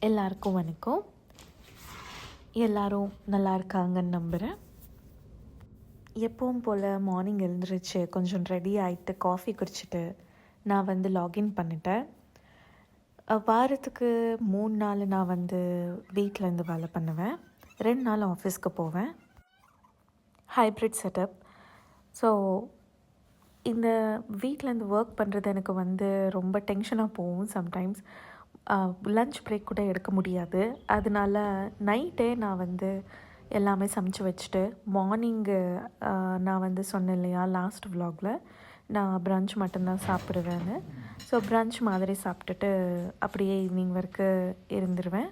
எல்லாருக்கும் வணக்கம். எல்லாரும் நல்லா இருக்காங்கன்னு நம்புகிறேன். எப்பவும் போல் மார்னிங் எழுந்திரிச்சு கொஞ்சம் ரெடி ஆகிட்டு காஃபி குடிச்சிட்டு நான் லாகின் பண்ணிட்டேன். வாரத்துக்கு 3 நாள் நான் வீட்டிலேருந்து வேலை பண்ணுவேன். 2 நாள் ஆஃபீஸ்க்கு போவேன். Hybrid setup. ஸோ இந்த வீட்டிலேருந்து ஒர்க் பண்ணுறது எனக்கு ரொம்ப டென்ஷனாக போகும். சம்டைம்ஸ் லன்ச் பிரேக் கூட எடுக்க முடியாது. அதனால நைட்டே நான் எல்லாமே சமைச்சு வச்சுட்டு மார்னிங்கு நான் சொன்னேன் இல்லையா லாஸ்ட் விலாகில் நான் ப்ரன்ச் மட்டும்தான் சாப்பிடுவேன்னு. ஸோ ப்ரன்ச் மாதிரி சாப்பிட்டுட்டு அப்படியே ஈவினிங் வரைக்கும் இருந்துருவேன்.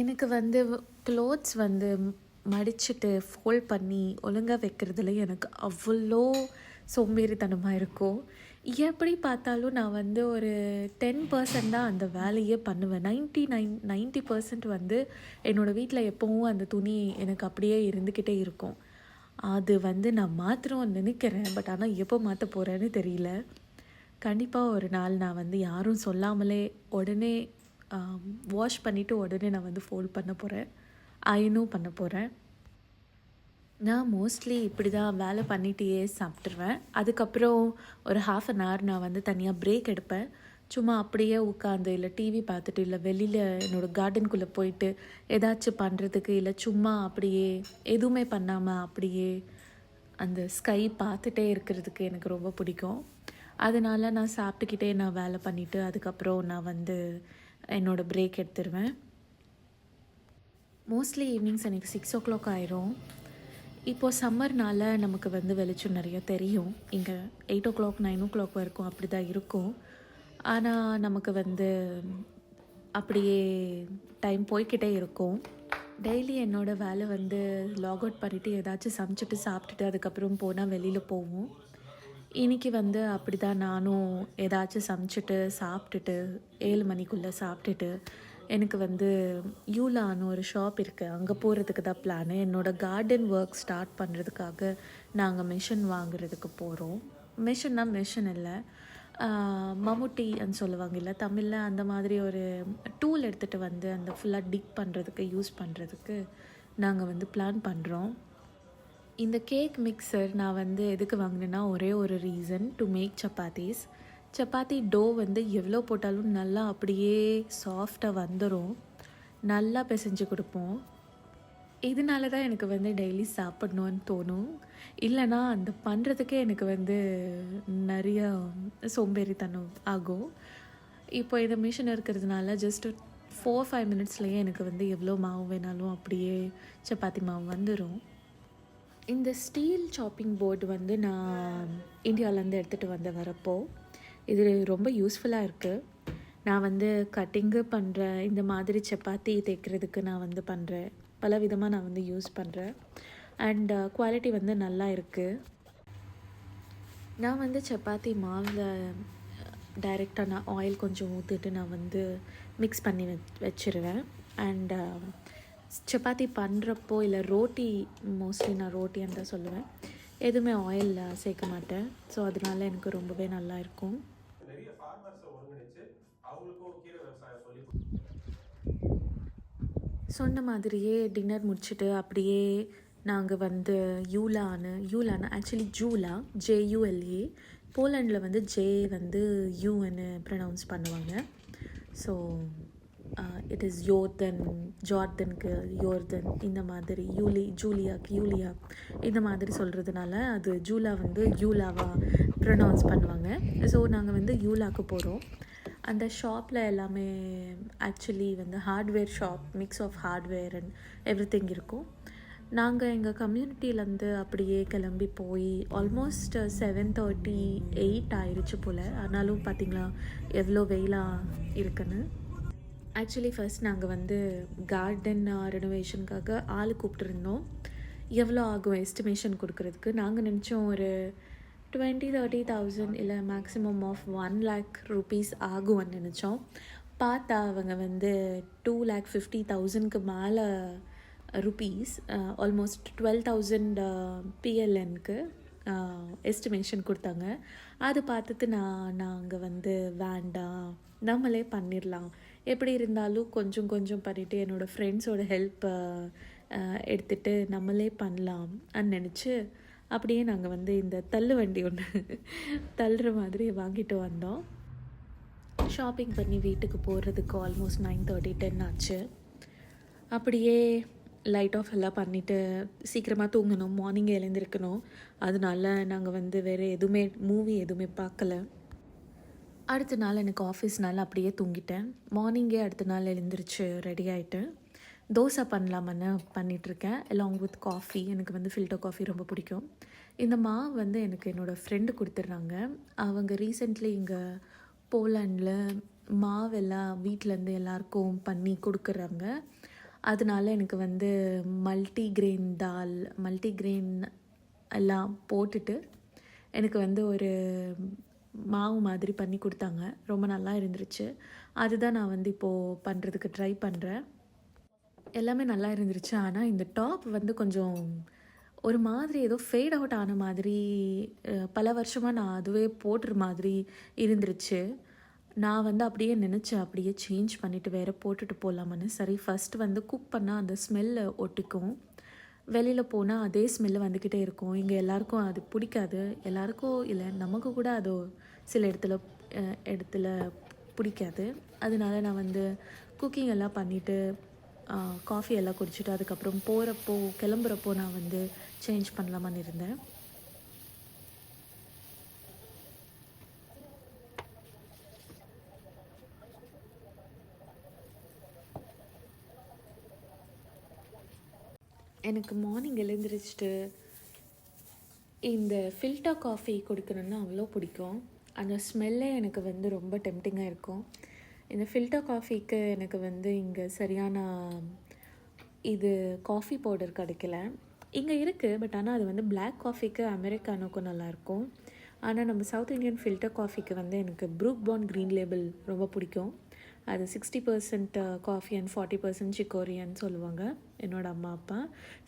எனக்கு க்ளோத்ஸ் மடிச்சுட்டு ஃபோல்ட் பண்ணி ஒழுங்காக வைக்கிறதுல எனக்கு அவ்வளோ சோம்பேறித்தனமாக இருக்கும். எப்படி பார்த்தாலும் நான் ஒரு 10% தான் அந்த வேலையே பண்ணுவேன். 90% என்னோடய வீட்டில் எப்போவும் அந்த துணி எனக்கு அப்படியே இருந்துக்கிட்டே இருக்கும். அது நான் மாத்திரம் நினைக்கிறேன். பட் ஆனால் எப்போ மாற்ற போகிறேன்னு தெரியல. கண்டிப்பாக ஒரு நாள் நான் யாரும் சொல்லாமலே உடனே வாஷ் பண்ணிவிட்டு உடனே நான் ஃபோல்ட் பண்ண போகிறேன். அயனும் பண்ண போகிறேன். நான் மோஸ்ட்லி இப்படி தான் வேலை பண்ணிகிட்டே சாப்பிட்ருவேன். அதுக்கப்புறம் ஒரு 1/2 hour நான் தனியாக பிரேக் எடுப்பேன். சும்மா அப்படியே உட்காந்து இல்லை டிவி பார்த்துட்டு இல்லை வெளியில் என்னோடய கார்டனுக்குள்ளே போயிட்டு ஏதாச்சும் பண்ணுறதுக்கு இல்லை சும்மா அப்படியே எதுவுமே பண்ணாமல் அப்படியே அந்த ஸ்கை பார்த்துட்டே இருக்கிறதுக்கு எனக்கு ரொம்ப பிடிக்கும். அதனால் நான் சாப்பிட்டுக்கிட்டே நான் வேலை பண்ணிவிட்டு அதுக்கப்புறம் நான் என்னோடய பிரேக் எடுத்துருவேன். மோஸ்ட்லி ஈவினிங்ஸ் எனக்கு 6 o'clock ஆயிரும். இப்போது சம்மர்னால் நமக்கு வெளிச்சம் நிறைய தெரியும். இங்கே 8 o'clock 9 o'clock வரைக்கும் அப்படி தான் இருக்கும். ஆனால் நமக்கு அப்படியே டைம் போய்கிட்டே இருக்கும். டெய்லி என்னோடய வேலை லாக் அவுட் பண்ணிவிட்டு ஏதாச்சும் சமைச்சிட்டு சாப்பிட்டுட்டு அதுக்கப்புறம் போனால் வெளியில் போவோம். இன்றைக்கி அப்படி தான் நானும் ஏதாச்சும் சமைச்சிட்டு சாப்பிட்டுட்டு 7 மணிக்குள்ளே சாப்பிட்டுட்டு எனக்கு யூலான்னு ஒரு ஷாப் இருக்குது, அங்கே போகிறதுக்கு தான் பிளானு. என்னோடய கார்டன் ஒர்க் ஸ்டார்ட் பண்ணுறதுக்காக நாங்கள் மிஷின் வாங்குறதுக்கு போகிறோம். மிஷின் இல்லை, மம்முட்டின்னு சொல்லுவாங்க இல்லை தமிழில், அந்த மாதிரி ஒரு டூல் எடுத்துகிட்டு அந்த ஃபுல்லாக டிக் பண்ணுறதுக்கு யூஸ் பண்ணுறதுக்கு நாங்கள் பிளான் பண்ணுறோம். இந்த கேக் மிக்சர் நான் எதுக்கு வாங்கினேன்னா ஒரே ஒரு reason, to make chapatis. Chapati dough எவ்வளோ போட்டாலும் நல்லா அப்படியே சாஃப்டாக வந்துடும். நல்லா பிசைஞ்சு கொடுப்போம். இதனால தான் எனக்கு டெய்லி சாப்பிட்ணுன்னு தோணும். இல்லைனா அந்த பண்ணுறதுக்கே எனக்கு நிறைய சோம்பேறித்தனம் ஆகும். இப்போ இந்த மிஷின் இருக்கிறதுனால ஜஸ்ட்டு 4-5 minutesலேயே எனக்கு எவ்வளோ மாவு வேணாலும் அப்படியே சப்பாத்தி மாவு வந்துடும். இந்த ஸ்டீல் சாப்பிங் போர்டு நான் இந்தியாவிலேருந்து எடுத்துகிட்டு வரப்போ இது ரொம்ப யூஸ்ஃபுல்லாக இருக்குது. நான் கட்டிங்கு பண்ணுறேன், இந்த மாதிரி சப்பாத்தி தேய்க்கிறதுக்கு நான் பண்ணுறேன். பல விதமாக நான் யூஸ் பண்ணுறேன். அண்ட் குவாலிட்டி நல்லா இருக்குது. நான் சப்பாத்தி மாவில் டைரெக்டாக நான் ஆயில் கொஞ்சம் ஊற்றிட்டு நான் மிக்ஸ் பண்ணி வச்சிருவேன். அண்ட் சப்பாத்தி பண்ணுறப்போ இல்லை ரோட்டி, மோஸ்ட்லி நான் ரோட்டின்னு தான் சொல்லுவேன், எதுவுமே ஆயில் சேர்க்க மாட்டேன். ஸோ அதனால எனக்கு ரொம்பவே நல்லா இருக்கும். சொன்ன மாதிரியே டின்னர் முடிச்சுட்டு அப்படியே நாங்கள் யூலான்னு ஆக்சுவலி ஜூலா, JULA. போலண்டில் ஜே யூன்னு ப்ரொனவுன்ஸ் பண்ணுவாங்க. ஸோ இட் இஸ் ஜார்தனுக்கு யோர்தன், இந்த மாதிரி ஜூலியாக்கு யூலியா இந்த மாதிரி சொல்கிறதுனால அது ஜூலா யூலாவாக ப்ரொனவுன்ஸ் பண்ணுவாங்க. ஸோ நாங்கள் யூலாக்கு போகிறோம். அந்த ஷாப்பில் எல்லாமே actually hardware shop, mix of hardware and everything இருக்கும். நாங்கள் எங்கள் கம்யூனிட்டியிலேருந்து அப்படியே கிளம்பி போய் ஆல்மோஸ்ட் 7:38 ஆயிடுச்சு போல். ஆனாலும் பார்த்திங்களா எவ்வளோ வெயிலாக இருக்குன்னு. ஆக்சுவலி ஃபர்ஸ்ட் நாங்கள் கார்டன் ரெனோவேஷனுக்காக ஆள் கூப்பிட்டுருந்தோம். எவ்வளோ ஆகும் எஸ்டிமேஷன் கொடுக்குறதுக்கு. நாங்கள் நினச்சோம் ஒரு 20,000-30,000 இல்லை மேக்ஸிமம் ஆஃப் 1 lakh rupees ஆகும்னு நினச்சோம். பார்த்தா அவங்க 2,50,000க்கு மேலே ருபீஸ், ஆல்மோஸ்ட் 12,000 PLNக்கு எஸ்டிமேஷன் கொடுத்தாங்க. அது பார்த்துட்டு நாங்கள் வேண்டாம், நம்மளே பண்ணிடலாம், எப்படி இருந்தாலும் கொஞ்சம் கொஞ்சம் பண்ணிவிட்டு என்னோடய ஃப்ரெண்ட்ஸோட ஹெல்ப்பை எடுத்துகிட்டு நம்மளே பண்ணலாம் நினச்சி அப்படியே நாங்கள் வந்து இந்த தள்ளு வண்டி ஒன்று தள்ளுற மாதிரி வாங்கிட்டு வந்தோம். ஷாப்பிங் பண்ணி வீட்டுக்கு போகிறதுக்கு ஆல்மோஸ்ட் 9:30 10 ஆச்சு. அப்படியே லைட் ஆஃப் எல்லாம் பண்ணிவிட்டு சீக்கிரமாக தூங்கணும், மார்னிங்கே எழுந்திருக்கணும். அதனால நாங்கள் வந்து வேறு எதுவுமே மூவி எதுவுமே பார்க்கல. அடுத்த நாள் எனக்கு ஆஃபீஸ்னால அப்படியே தூங்கிட்டேன். மார்னிங்கே அடுத்த நாள் எழுந்திரிச்சு ரெடி ஆகிட்டு தோசை பண்ணலாமன்னு பண்ணிகிட்ருக்கேன் அலாங் வித் காஃபி. எனக்கு வந்து ஃபில்டர் காஃபி ரொம்ப பிடிக்கும். இந்த மாவு வந்து எனக்கு என்னோடய ஃப்ரெண்டு கொடுத்துட்றாங்க. அவங்க ரீசெண்ட்லி இங்கே போலாண்டில் மாவெல்லாம் வீட்டிலேருந்து எல்லாருக்கும் பண்ணி கொடுக்குறாங்க. அதனால எனக்கு வந்து மல்டிக்ரெயின் எல்லாம் போட்டுட்டு எனக்கு வந்து ஒரு மாவு மாதிரி பண்ணி கொடுத்தாங்க. ரொம்ப நல்லா இருந்துருச்சு. அதுதான் நான் வந்து இப்போது பண்ணுறதுக்கு ட்ரை பண்ணுறேன். எல்லாமே நல்லா இருந்துருச்சு. ஆனால் இந்த டாப் வந்து கொஞ்சம் ஒரு மாதிரி ஏதோ ஃபேட் அவுட் ஆன மாதிரி, பல வருஷமாக நான் அதுவே போட்டுற மாதிரி இருந்துருச்சு. நான் வந்து அப்படியே நினச்சேன் அப்படியே சேஞ்ச் பண்ணிவிட்டு வேறு போட்டுட்டு போகலாமான்னு. சரி, ஃபஸ்ட்டு வந்து குக் பண்ணால் அந்த ஸ்மெல்லை ஒட்டிக்கும், வெளியில் போனால் அதே ஸ்மெல்லு வந்துக்கிட்டே இருக்கும். இங்கே எல்லாருக்கும் அது பிடிக்காது. எல்லாருக்கும் இல்லை, நமக்கு கூட அது சில இடத்துல பிடிக்காது. அதனால நான் வந்து குக்கிங் எல்லாம் பண்ணிவிட்டு காஃபி எல்லாம் குடிச்சிட்டு அதுக்கப்புறம் கிளம்புறப்போ நான் வந்து சேஞ்ச் பண்ணலாமான்னு இருந்தேன். எனக்கு மார்னிங் எழுந்திரிச்சிட்டு இந்த ஃபில்டர் காஃபி குடிக்கணும்னா அவ்வளோ பிடிக்கும். அந்த ஸ்மெல்லே எனக்கு வந்து ரொம்ப டெம்டிங்காக இருக்கும். இந்த ஃபில்டர் காஃபிக்கு எனக்கு வந்து இங்கே சரியான காஃபி பவுடர் கிடைக்கல. இங்கே இருக்குது, பட் ஆனால் அது வந்து பிளாக் காஃபிக்கு அமெரிக்கானோக்கும் நல்லாயிருக்கும். ஆனால் நம்ம சவுத் இண்டியன் ஃபில்டர் காஃபிக்கு வந்து எனக்கு ப்ரூக் பாண்ட் க்ரீன் லேபிள் ரொம்ப பிடிக்கும். அது 60% காஃபி அண்ட் 40% சிக்கோரின்னு சொல்லுவாங்க என்னோடய அம்மா அப்பா.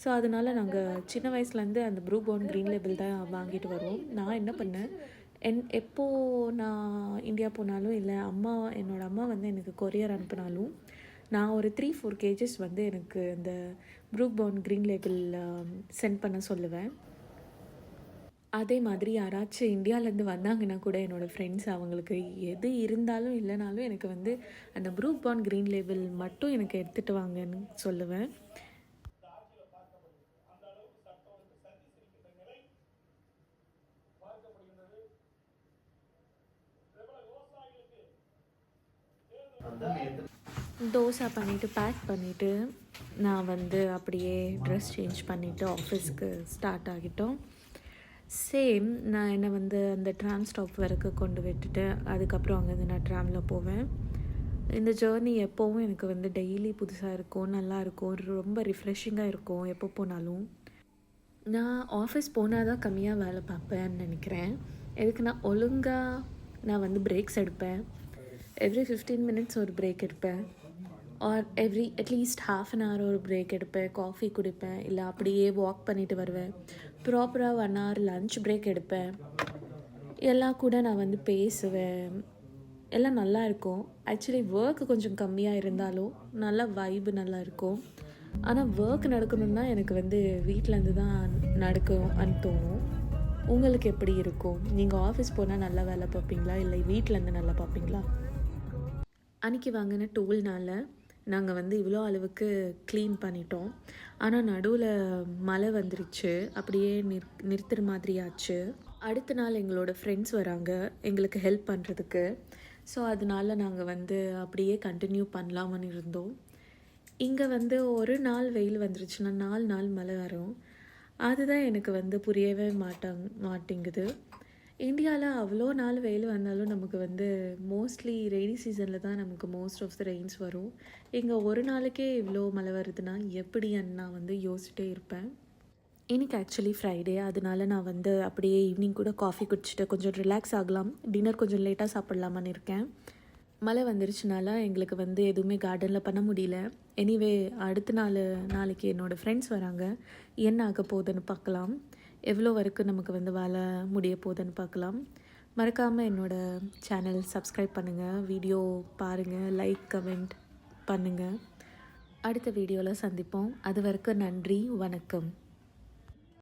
ஸோ அதனால் நாங்கள் சின்ன வயசுலேருந்து அந்த ப்ரூக் பாண்ட் க்ரீன் லேபிள் தான் வாங்கிட்டு வருவோம். நான் என்ன பண்ணேன், எப்போது நான் இந்தியா போனாலும் இல்லை என்னோடய அம்மா வந்து எனக்கு கொரியர் அனுப்பினாலும் நான் ஒரு 3-4 kgs வந்து எனக்கு இந்த Brooke Bond green label send பண்ண சொல்லுவேன். அதே மாதிரி யாராச்சும் இந்தியாவிலேருந்து வந்தாங்கன்னா கூட என்னோடய ஃப்ரெண்ட்ஸ் அவங்களுக்கு எது இருந்தாலும் இல்லைனாலும் எனக்கு வந்து அந்த ப்ரூக் பாண்ட் க்ரீன் லேபிள் மட்டும் எனக்கு எடுத்துகிட்டு வாங்கன்னு சொல்லுவேன். தோசை பண்ணிவிட்டு பேக் பண்ணிவிட்டு நான் வந்து அப்படியே ட்ரெஸ் சேஞ்ச் பண்ணிவிட்டு ஆஃபீஸ்க்கு ஸ்டார்ட் ஆகிட்டோம். சேம் நான் என்னை வந்து அந்த ட்ராம் ஸ்டாப் வரைக்கும் கொண்டு விட்டுட்டு அதுக்கப்புறம் அங்கேருந்து நான் ட்ராமில் போவேன். இந்த ஜேர்னி எப்போவும் எனக்கு வந்து டெய்லி புதுசாக இருக்கும், நல்லாயிருக்கும், ரொம்ப ரிஃப்ரெஷிங்காக இருக்கும். எப்போ போனாலும் நான் ஆஃபீஸ் போனால் தான் கம்மியாக வேலை பார்ப்பேன்னு நினைக்கிறேன். எதுக்குன்னா ஒழுங்காக நான் வந்து பிரேக்ஸ் எடுப்பேன். எவ்ரி 15 minutes ஒரு பிரேக் எடுப்பேன், ஆர் அட்லீஸ்ட் ½ an hour ஒரு பிரேக் எடுப்பேன். காஃபி குடிப்பேன், இல்லை அப்படியே வாக் பண்ணிவிட்டு வருவேன். ப்ராப்பராக 1 hour லன்ச் பிரேக் எடுப்பேன். எல்லாம் கூட நான் வந்து பேசுவேன். எல்லாம் நல்லா இருக்கும். ஆக்சுவலி ஒர்க்கு கொஞ்சம் கம்மியாக இருந்தாலும் நல்லா வைப்பு நல்லா இருக்கும். ஆனால் ஒர்க் நடக்கணுன்னா எனக்கு வந்து வீட்டிலேருந்து தான் நடக்கும்னு தோணும். உங்களுக்கு எப்படி இருக்கும்? நீங்கள் ஆஃபீஸ் போனால் நல்லா வேலை பார்ப்பீங்களா, இல்லை வீட்டிலேருந்து நல்லா பார்ப்பீங்களா? அன்றைக்கி வாங்கின டூல்னால் நாங்கள் வந்து இவ்வளோ அளவுக்கு க்ளீன் பண்ணிட்டோம். ஆனால் நடுவில் மழை வந்துருச்சு, அப்படியே நிறுத்துற மாதிரி ஆச்சு. அடுத்த நாள் எங்களோட ஃப்ரெண்ட்ஸ் வராங்க எங்களுக்கு ஹெல்ப் பண்ணுறதுக்கு. ஸோ அதனால நாங்கள் வந்து அப்படியே கண்டினியூ பண்ணலாமன்னு இருந்தோம். இங்கே வந்து ஒரு நாள் வெயில் வந்துருச்சுன்னா 4 நாள் மழை வரும். அதுதான் எனக்கு வந்து புரியவே மாட்டேங்குது. இந்தியாவில் அவ்வளோ நாள் வெயில் வந்தாலும் நமக்கு வந்து மோஸ்ட்லி ரெய்னி சீசனில் தான் நமக்கு மோஸ்ட் ஆஃப் த ரெயின்ஸ் வரும். இங்கே ஒரு நாளைக்கே இவ்வளோ மழை வருதுன்னா எப்படின்னு நான் வந்து யோசிச்சிட்டே இருப்பேன். இன்றைக்கி ஆக்சுவலி ஃப்ரைடே, அதனால நான் வந்து அப்படியே ஈவினிங் கூட காஃபி குடிச்சிட்டு கொஞ்சம் ரிலாக்ஸ் ஆகலாம், டின்னர் கொஞ்சம் லேட்டாக சாப்பிட்லாமான்னு இருக்கேன். மழை வந்துருச்சுனால எங்களுக்கு வந்து எதுவுமே கார்டனில் பண்ண முடியல. எனிவே அடுத்த நாளைக்கு என்னோடய ஃப்ரெண்ட்ஸ் வராங்க, என்ன ஆக போகுதுன்னு பார்க்கலாம், எவ்வளோ வரைக்கும் நமக்கு வந்து வேலை முடிய போகுதுன்னு பார்க்கலாம். மறக்காமல் என்னோடய சேனல் சப்ஸ்கிரைப் பண்ணுங்கள், வீடியோ பாருங்கள், லைக் கமெண்ட் பண்ணுங்கள். அடுத்த வீடியோவில் சந்திப்போம். அது வரைக்கும் நன்றி, வணக்கம்.